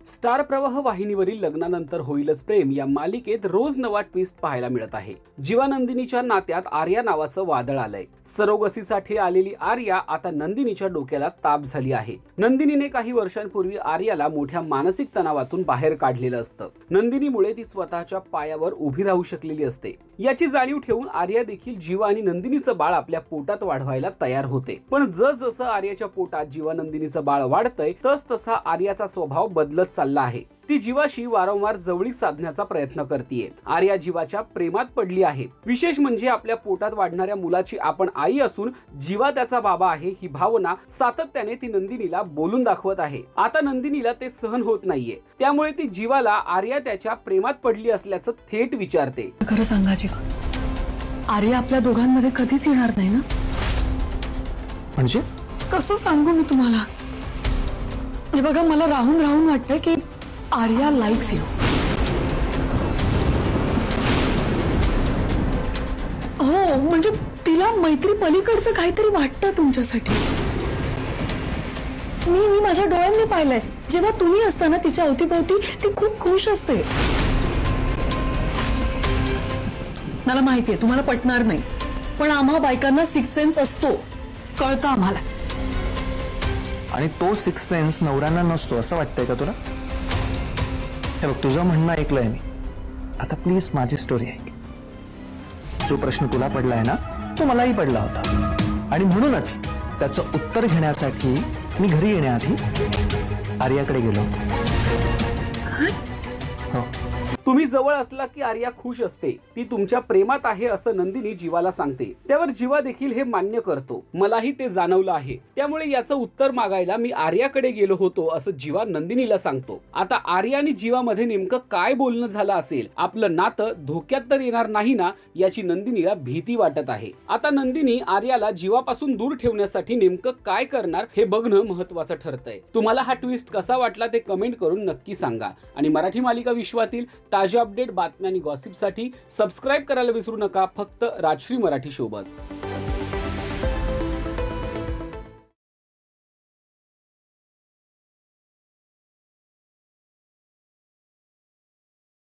Star प्रवाह वाहिनीवरील लग्नानंतर होईलच प्रेम या मालिकेत रोज नवा ट्विस्ट पाहायला मिळत आहे. जीवा नंदिनीच्या नात्यात आर्या नावाचं वादळ आलंय. सरोगसीसाठी आलेली आर्या आता नंदिनीच्या डोक्याला ताप झाली आहे. नंदिनीने काही वर्षांपूर्वी आर्याला मोठ्या मानसिक तणावातून बाहेर काढलेलं असतं. नंदिनीमुळे ती स्वतःच्या पायावर उभी राहू शकलेली असते. याची जाणीव ठेवून आर्या देखील जीवा आणि नंदिनीचं बाळ आपल्या पोटात वाढवायला तयार होते. पण जसं आर्याच्या पोटात जीवा नंदिनीचं बाळ वाढतंय तसा आर्याचा स्वभाव बदलत चालला आहे. ती जीवाशी वारंवार जवळीक साधण्याचा प्रयत्न करतेय. आर्या जीवाच्या प्रेमात पडली आहे. विशेष म्हणजे आपल्या पोटात वाढणाऱ्या मुलाची आपण आई असून जीवा त्याचा बाबा आहे ही भावना सातत्याने ती नंदिनीला बोलून दाखवत आहे. आता नंदिनीला ते सहन होत नाहीये. त्यामुळे ती जीवाला आर्या त्याच्या प्रेमात पडली असल्याचं थेट विचारते. खरं सांगा जीवा, आर्या आपल्या दोघांमध्ये कधीच येणार नाही ना? म्हणजे कसं सांगू मी तुम्हाला? हे बघा, मला राहून राहून वाटतंय की आर्या लाईक्स यू. हो, म्हणजे तिला मैत्री पलीकडचं काहीतरी वाटतं तुमच्यासाठी. मी माझ्या डोळ्यांनी पाहिलंय. जेव्हा तुम्ही असताना तिच्या अवतीभोवती ती खूप खुश असते. मला माहितीये तुम्हाला पटणार नाही, पण आम्हा बायकांना सिक्स सेन्स असतो, कळतं आम्हाला. आणि तो सिक्स सेन्स नवऱ्यांना नसतो असं वाटतंय का तुला? हे बघ, तुझं म्हणणं ऐकलंय मी. आता प्लीज माझी स्टोरी ऐक. जो प्रश्न तुला पडलाय ना, तो मलाही पडला होता. आणि म्हणूनच त्याचं उत्तर घेण्यासाठी मी घरी येण्याआधी आर्याकडे गेलो होतो. हो. तुम्ही जवळ असला की आर्या खुश असते. ती तुमच्या प्रेमात आहे असं नंदिनी जीवाला सांगते. त्यावर जीवा देखील हे मान्य करतो. मलाही ते जाणवलं आहे. त्यामुळे याचं उत्तर मागायला मी आर्याकडे गेलो होतो असं जीवा नंदिनीला सांगतो. आता आर्या आणि जीवामध्ये नेमकं काय बोलणं झालं असेल? आपलं नातं धोक्यात तर येणार नाही ना, याची नंदिनीला भीती वाटत आहे. आता नंदिनी आर्याला जीवापासून दूर ठेवण्यासाठी नेमकं काय करणार हे बघणं महत्वाचं ठरतंय. तुम्हाला हा ट्विस्ट कसा वाटला ते कमेंट करून नक्की सांगा. आणि मराठी मालिका विश्वातील ताज्या अपडेट, बातम्या आणि गॉसिपसाठी सबस्क्राईब करायला विसरू नका. फक्त राजश्री मराठी शोबज.